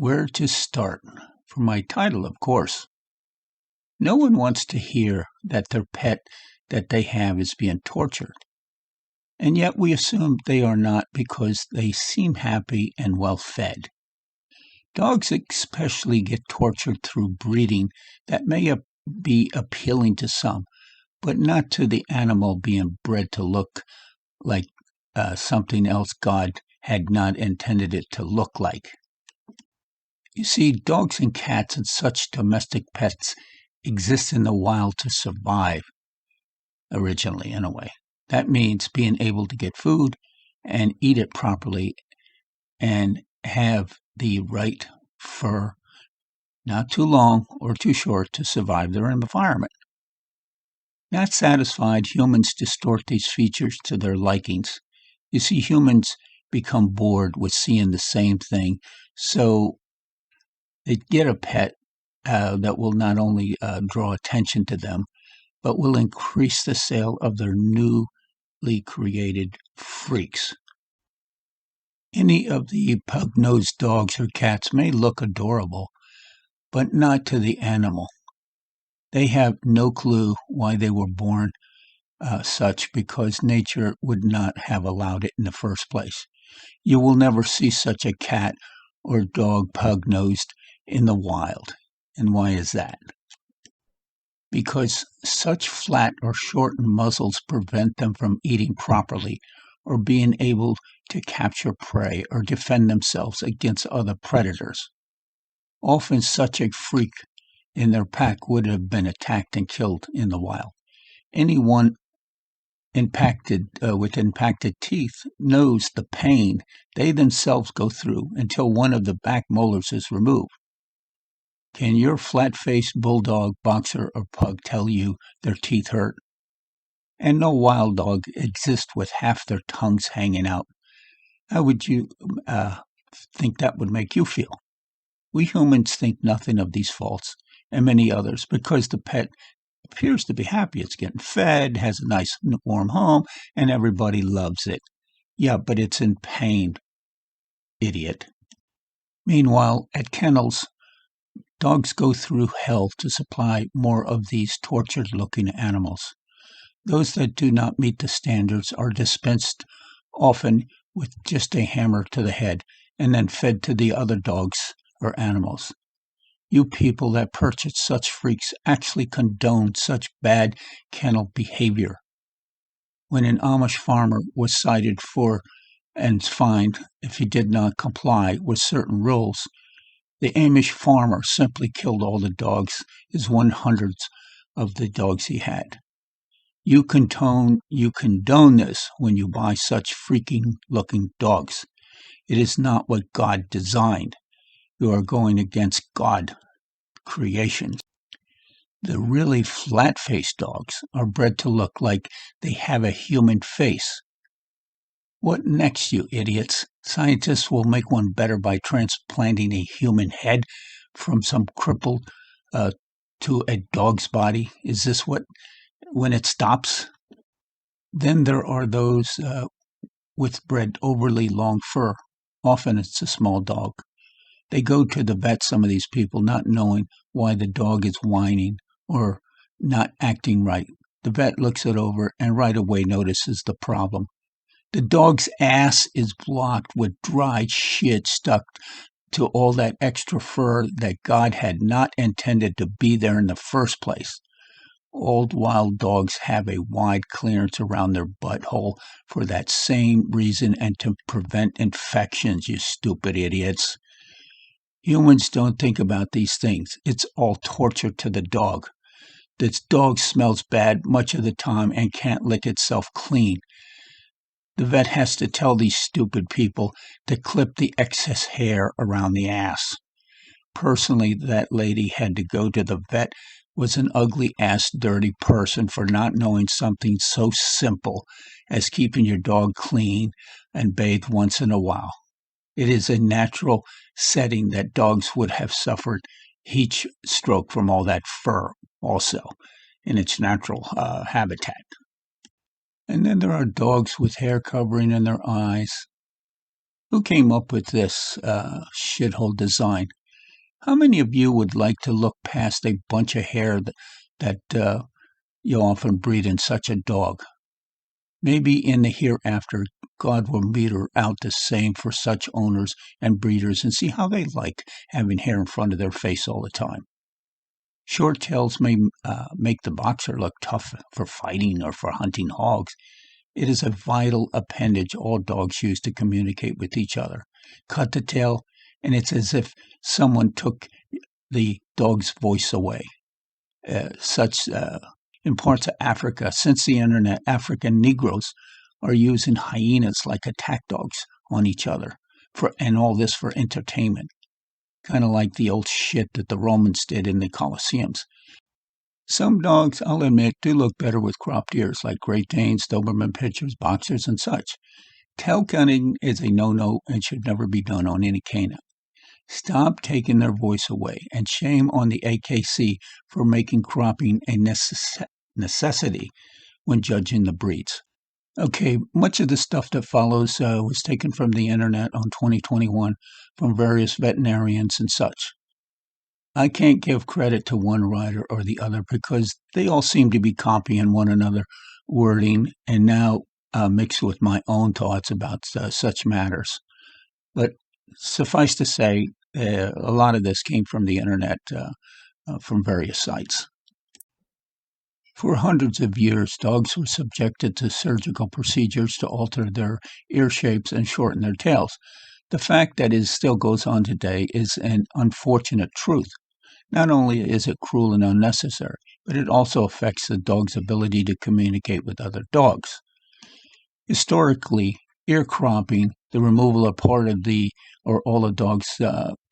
Where to start? For my title, of course. No one wants to hear that their pet that they have is being tortured. And yet we assume they are not because they seem happy and well fed. Dogs especially get tortured through breeding that may be appealing to some, but not to the animal being bred to look like something else God had not intended it to look like. You see, dogs and cats and such domestic pets exist in the wild to survive, originally, anyway. That means being able to get food and eat it properly and have the right fur, not too long or too short, to survive their environment. Not satisfied, humans distort these features to their likings. You see, humans become bored with seeing the same thing, so they get a pet that will not only draw attention to them, but will increase the sale of their newly created freaks. Any of the pug-nosed dogs or cats may look adorable, but not to the animal. They have no clue why they were born such because nature would not have allowed it in the first place. You will never see such a cat or dog pug-nosed in the wild. And why is that? Because such flat or shortened muzzles prevent them from eating properly or being able to capture prey or defend themselves against other predators. Often such a freak in their pack would have been attacked and killed in the wild. Anyone with impacted teeth knows the pain they themselves go through until one of the back molars is removed. Can your flat-faced bulldog, boxer, or pug tell you their teeth hurt? And no wild dog exists with half their tongues hanging out. How would you think that would make you feel? We humans think nothing of these faults and many others because the pet appears to be happy. It's getting fed, has a nice warm home, and everybody loves it. Yeah, but it's in pain, idiot. Meanwhile, at kennels, dogs go through hell to supply more of these tortured-looking animals. Those that do not meet the standards are dispensed often with just a hammer to the head and then fed to the other dogs or animals. You people that purchase such freaks actually condone such bad kennel behavior. When an Amish farmer was cited for and fined if he did not comply with certain rules, the Amish farmer simply killed all the dogs, his 1/100 of the dogs he had. You condone this when you buy such freaking-looking dogs. It is not what God designed. You are going against God creation. The really flat-faced dogs are bred to look like they have a human face. What next, you idiots? Scientists will make one better by transplanting a human head from some crippled to a dog's body. Is this when it stops? Then there are those with bred overly long fur. Often it's a small dog. They go to the vet, some of these people, not knowing why the dog is whining or not acting right. The vet looks it over and right away notices the problem. The dog's ass is blocked with dried shit stuck to all that extra fur that God had not intended to be there in the first place. Old wild dogs have a wide clearance around their butthole for that same reason and to prevent infections, you stupid idiots. Humans don't think about these things. It's all torture to the dog. This dog smells bad much of the time and can't lick itself clean. The vet has to tell these stupid people to clip the excess hair around the ass. Personally, that lady had to go to the vet was an ugly-ass dirty person for not knowing something so simple as keeping your dog clean and bathed once in a while. It is a natural setting that dogs would have suffered heat stroke from all that fur also in its natural habitat. And then there are dogs with hair covering in their eyes. Who came up with this shithole design? How many of you would like to look past a bunch of hair that you often breed in such a dog? Maybe in the hereafter, God will meter out the same for such owners and breeders and see how they like having hair in front of their face all the time. Short tails may make the boxer look tough for fighting or for hunting hogs. It is a vital appendage all dogs use to communicate with each other. Cut the tail, and it's as if someone took the dog's voice away. In parts of Africa, since the internet, African Negroes are using hyenas like attack dogs on each other, and all this for entertainment. Kind of like the old shit that the Romans did in the Colosseums. Some dogs, I'll admit, do look better with cropped ears, like Great Danes, Doberman Pinschers, Boxers, and such. Tail cutting is a no-no and should never be done on any canine. Stop taking their voice away, and shame on the AKC for making cropping a necessity when judging the breeds. Okay, much of the stuff that follows was taken from the internet on 2021 from various veterinarians and such. I can't give credit to one writer or the other because they all seem to be copying one another wording and now mixed with my own thoughts about such matters. But suffice to say, a lot of this came from the internet, from various sites. For hundreds of years, dogs were subjected to surgical procedures to alter their ear shapes and shorten their tails. The fact that it still goes on today is an unfortunate truth. Not only is it cruel and unnecessary, but it also affects the dog's ability to communicate with other dogs. Historically, ear cropping, the removal of part of the or all a dog's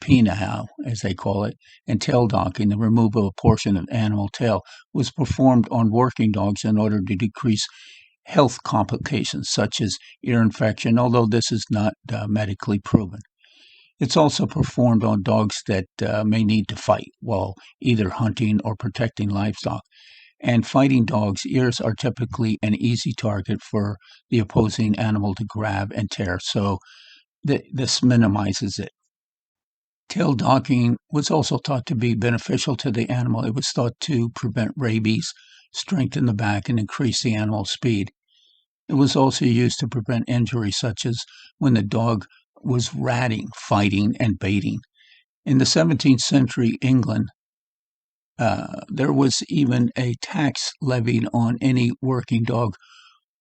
penile, as they call it, and tail docking, the removal of a portion of animal tail, was performed on working dogs in order to decrease health complications such as ear infection, although this is not medically proven. It's also performed on dogs that may need to fight while either hunting or protecting livestock. And fighting dogs' ears are typically an easy target for the opposing animal to grab and tear, so this minimizes it. Tail docking was also thought to be beneficial to the animal. It was thought to prevent rabies, strengthen the back, and increase the animal's speed. It was also used to prevent injuries such as when the dog was ratting, fighting, and baiting. In the 17th century England, there was even a tax levied on any working dog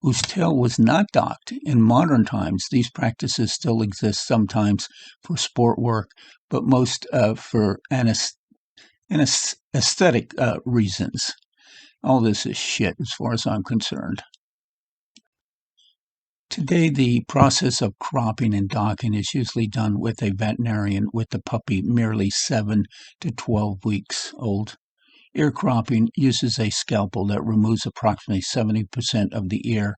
whose tail was not docked. In modern times, these practices still exist sometimes for sport work, but most for aesthetic reasons. All this is shit as far as I'm concerned. Today, the process of cropping and docking is usually done with a veterinarian with the puppy merely 7 to 12 weeks old. Ear cropping uses a scalpel that removes approximately 70% of the ear.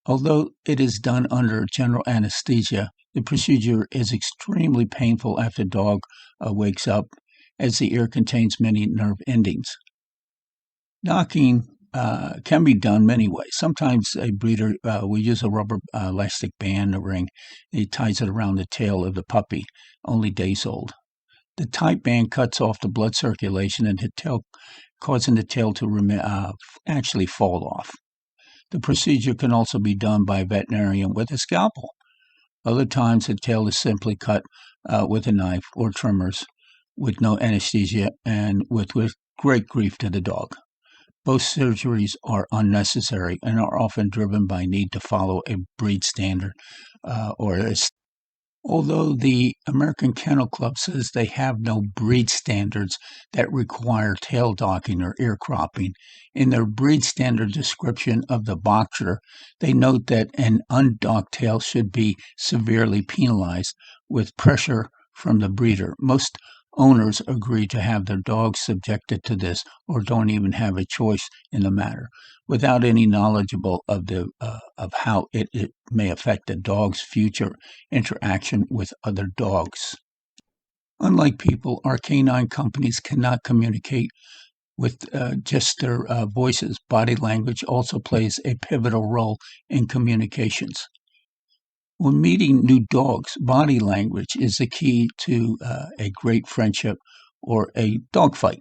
Although it is done under general anesthesia, the procedure is extremely painful after the dog wakes up, as the ear contains many nerve endings. Docking can be done many ways. Sometimes a breeder will use a rubber elastic band or ring. He ties it around the tail of the puppy, only days old. The tight band cuts off the blood circulation and the tail, causing the tail to actually fall off. The procedure can also be done by a veterinarian with a scalpel. Other times, the tail is simply cut with a knife or trimmers with no anesthesia and with great grief to the dog. Both surgeries are unnecessary and are often driven by need to follow a breed standard Although the American Kennel Club says they have no breed standards that require tail docking or ear cropping, in their breed standard description of the boxer, they note that an undocked tail should be severely penalized with pressure from the breeder. Most owners agree to have their dogs subjected to this or don't even have a choice in the matter without any knowledgeable of how it may affect the dog's future interaction with other dogs. Unlike people, our canine companies cannot communicate with just their voices. Body language also plays a pivotal role in communications. When meeting new dogs, body language is the key to a great friendship or a dog fight.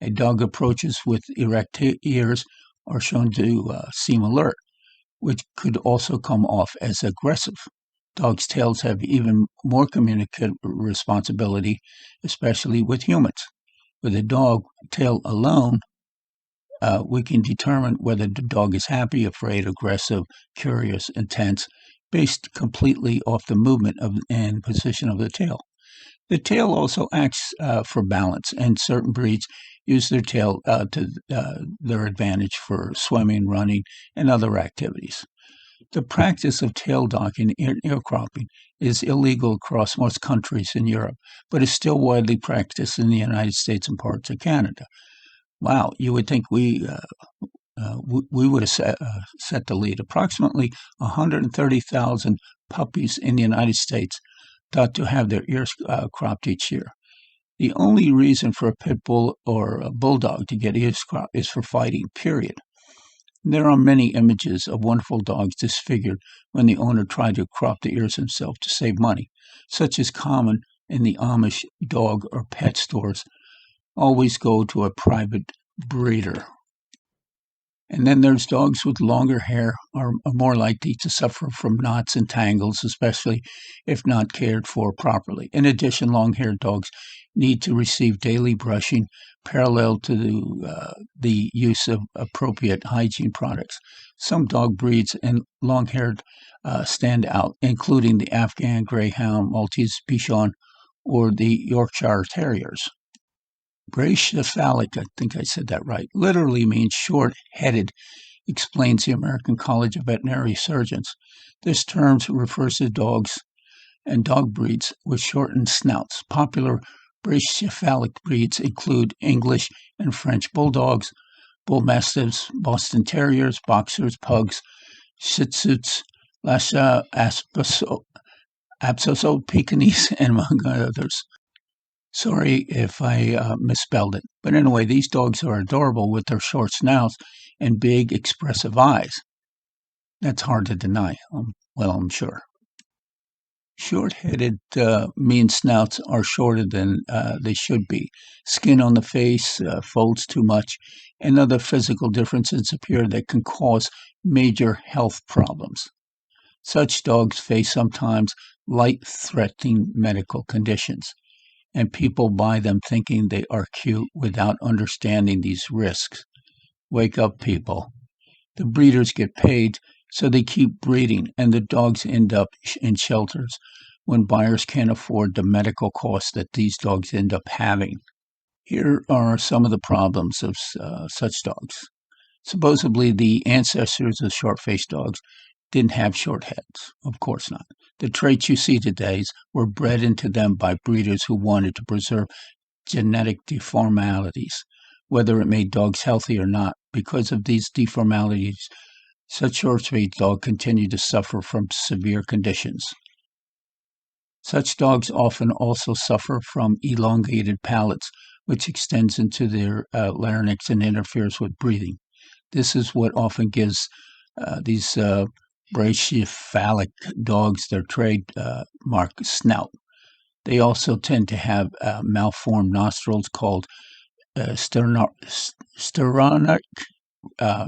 A dog approaches with erect ears are shown to seem alert, which could also come off as aggressive. Dogs' tails have even more communicative responsibility, especially with humans. With a dog tail alone, we can determine whether the dog is happy, afraid, aggressive, curious, intense, based completely off the movement and position of the tail. The tail also acts for balance, and certain breeds use their tail to their advantage for swimming, running, and other activities. The practice of tail docking and ear cropping is illegal across most countries in Europe, but is still widely practiced in the United States and parts of Canada. Wow, you would think we would have set the lead. Approximately 130,000 puppies in the United States thought to have their ears cropped each year. The only reason for a pit bull or a bulldog to get ears cropped is for fighting, period. There are many images of wonderful dogs disfigured when the owner tried to crop the ears himself to save money, such as common in the Amish dog or pet stores. Always go to a private breeder. And then there's dogs with longer hair are more likely to suffer from knots and tangles, especially if not cared for properly. In addition, long-haired dogs need to receive daily brushing parallel to the use of appropriate hygiene products. Some dog breeds and long-haired stand out, including the Afghan Greyhound, Maltese Bichon, or the Yorkshire Terriers. Brachycephalic, I think I said that right, literally means short-headed, explains the American College of Veterinary Surgeons. This term refers to dogs and dog breeds with shortened snouts. Popular brachycephalic breeds include English and French bulldogs, bull mastiffs, Boston Terriers, boxers, pugs, Shih Tzus, Lhasa Apso, Pekingese, and among others. Sorry if I misspelled it. But anyway, these dogs are adorable with their short snouts and big, expressive eyes. That's hard to deny. I'm sure. Short-headed means snouts are shorter than they should be. Skin on the face folds too much, and other physical differences appear that can cause major health problems. Such dogs face sometimes life-threatening medical conditions, and people buy them thinking they are cute without understanding these risks. Wake up, people. The breeders get paid, so they keep breeding, and the dogs end up in shelters when buyers can't afford the medical costs that these dogs end up having. Here are some of the problems of such dogs. Supposedly, the ancestors of short-faced dogs didn't have short heads. Of course not. The traits you see today were bred into them by breeders who wanted to preserve genetic deformalities, whether it made dogs healthy or not. Because of these deformalities, such short-faced dogs continue to suffer from severe conditions. Such dogs often also suffer from elongated palates, which extends into their larynx and interferes with breathing. This is what often gives these brachycephalic dogs their trademark snout. They also tend to have malformed nostrils called steronic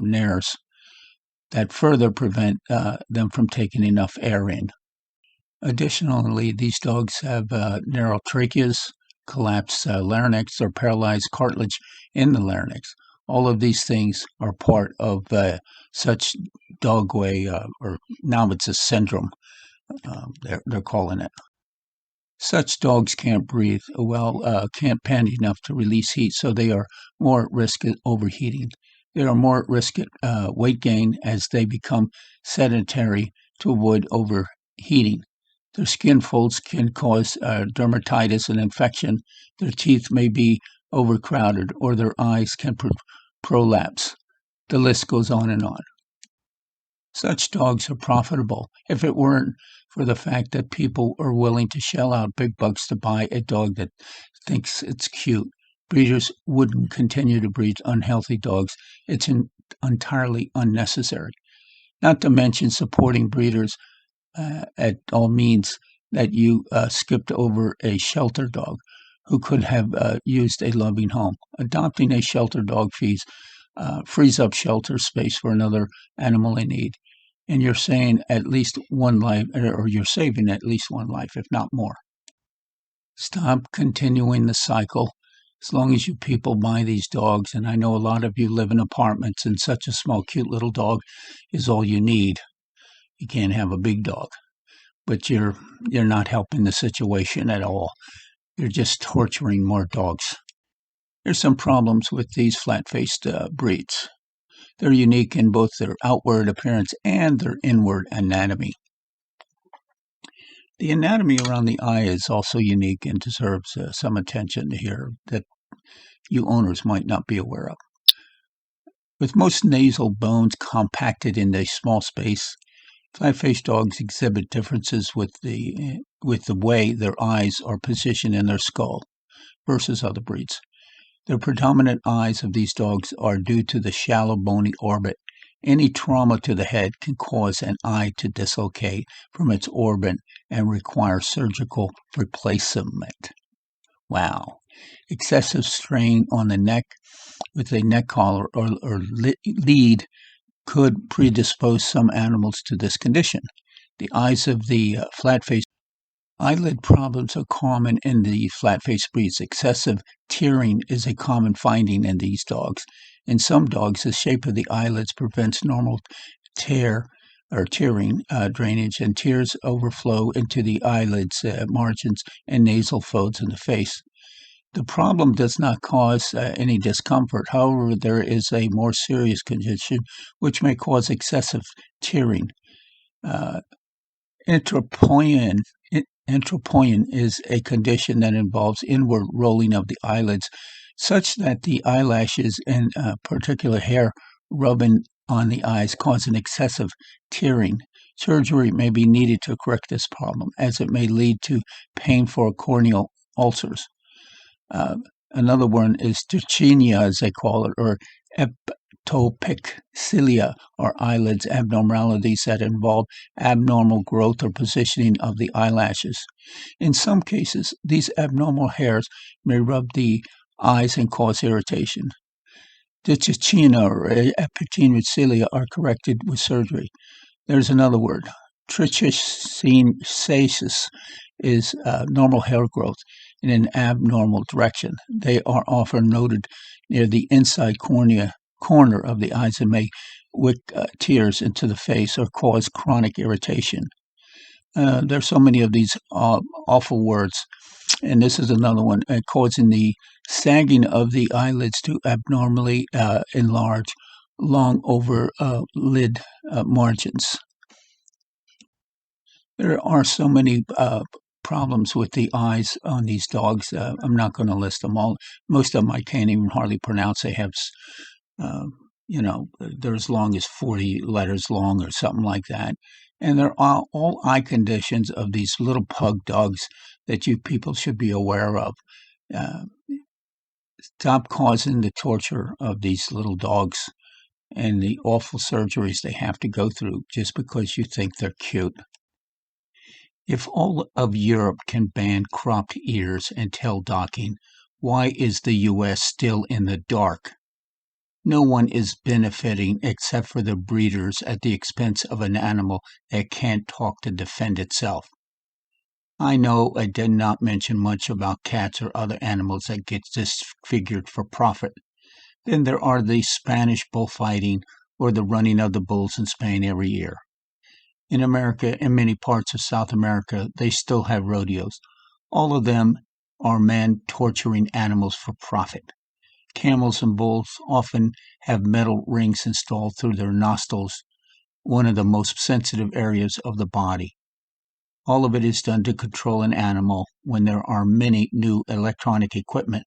nares that further prevent them from taking enough air in. Additionally, these dogs have narrow tracheas, collapsed larynx, or paralyzed cartilage in the larynx. All of these things are part of such dogway, or now it's a syndrome, they're calling it. Such dogs can't breathe can't pant enough to release heat, so they are more at risk of overheating. They are more at risk at weight gain as they become sedentary to avoid overheating. Their skin folds can cause dermatitis and infection. Their teeth may be overcrowded, or their eyes can prolapse. The list goes on and on. Such dogs are profitable. If it weren't for the fact that people are willing to shell out big bucks to buy a dog that thinks it's cute, breeders wouldn't continue to breed unhealthy dogs. It's entirely unnecessary. Not to mention supporting breeders at all means that you skipped over a shelter dog who could have used a loving home. Adopting a shelter dog frees up shelter space for another animal in need. And you're saying at least one life, or you're saving at least one life, if not more. Stop continuing the cycle. As long as you people buy these dogs, and I know a lot of you live in apartments, and such a small, cute little dog is all you need. You can't have a big dog, but you're not helping the situation at all. You're just torturing more dogs. There's some problems with these flat-faced breeds. They're unique in both their outward appearance and their inward anatomy. The anatomy around the eye is also unique and deserves some attention here that you owners might not be aware of. With most nasal bones compacted in a small space, flat-faced dogs exhibit differences with the way their eyes are positioned in their skull versus other breeds. The predominant eyes of these dogs are due to the shallow bony orbit. Any trauma to the head can cause an eye to dislocate from its orbit and require surgical replacement. Wow. Excessive strain on the neck with a neck collar or lead could predispose some animals to this condition. The eyes of the flat-faced eyelid problems are common in the flat-faced breeds. Excessive tearing is a common finding in these dogs. In some dogs, the shape of the eyelids prevents normal tearing drainage, and tears overflow into the eyelids margins and nasal folds in the face. The problem does not cause any discomfort. However, there is a more serious condition which may cause excessive tearing. Entropoion is a condition that involves inward rolling of the eyelids, such that the eyelashes and particular hair rubbing on the eyes cause an excessive tearing. Surgery may be needed to correct this problem, as it may lead to painful corneal ulcers. Another one is Ticinia, as they call it, or ectopic cilia, or eyelids abnormalities that involve abnormal growth or positioning of the eyelashes. In some cases, these abnormal hairs may rub the eyes and cause irritation. Ticinia or ectopic are corrected with surgery. There's another word. Trichosynthesis is normal hair growth in an abnormal direction. They are often noted near the inside corner of the eyes and may wick tears into the face or cause chronic irritation. There's so many of these awful words, and this is another one, causing the sagging of the eyelids to abnormally enlarge long over lid margins. There are so many problems with the eyes on these dogs. I'm not going to list them all. Most of them I can't even hardly pronounce. They have, they're as long as 40 letters long or something like that. And they're all eye conditions of these little pug dogs that you people should be aware of. Stop causing the torture of these little dogs and the awful surgeries they have to go through just because you think they're cute. If all of Europe can ban cropped ears and tail docking, why is the U.S. still in the dark? No one is benefiting except for the breeders at the expense of an animal that can't talk to defend itself. I know I did not mention much about cats or other animals that get disfigured for profit. Then there are the Spanish bullfighting or the running of the bulls in Spain every year. In America and many parts of South America, they still have rodeos. All of them are men torturing animals for profit. Camels and bulls often have metal rings installed through their nostrils, one of the most sensitive areas of the body. All of it is done to control an animal when there are many new electronic equipment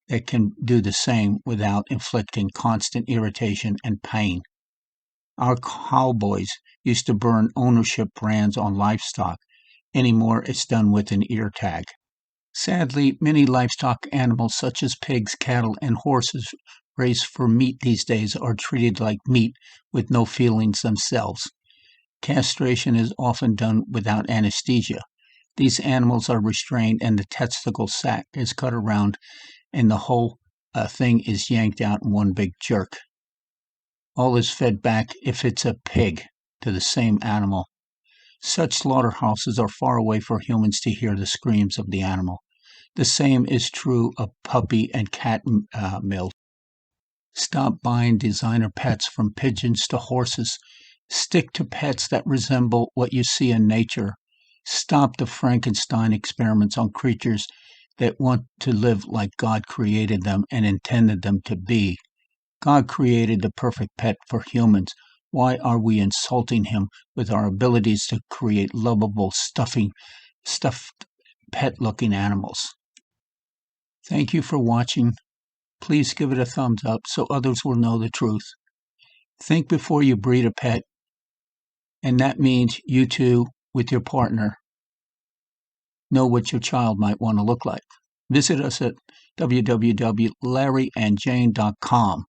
that can do the same without inflicting constant irritation and pain. Our cowboys used to burn ownership brands on livestock. Anymore, it's done with an ear tag. Sadly, many livestock animals such as pigs, cattle, and horses raised for meat these days are treated like meat with no feelings themselves. Castration is often done without anesthesia. These animals are restrained and the testicle sac is cut around and the whole thing is yanked out in one big jerk. All is fed back, if it's a pig, to the same animal. Such slaughterhouses are far away for humans to hear the screams of the animal. The same is true of puppy and cat mills. Stop buying designer pets from pigeons to horses. Stick to pets that resemble what you see in nature. Stop the Frankenstein experiments on creatures that want to live like God created them and intended them to be. God created the perfect pet for humans. Why are we insulting him with our abilities to create lovable, stuffed, pet-looking animals? Thank you for watching. Please give it a thumbs up so others will know the truth. Think before you breed a pet, and that means you too, with your partner, know what your child might want to look like. Visit us at www.larryandjane.com.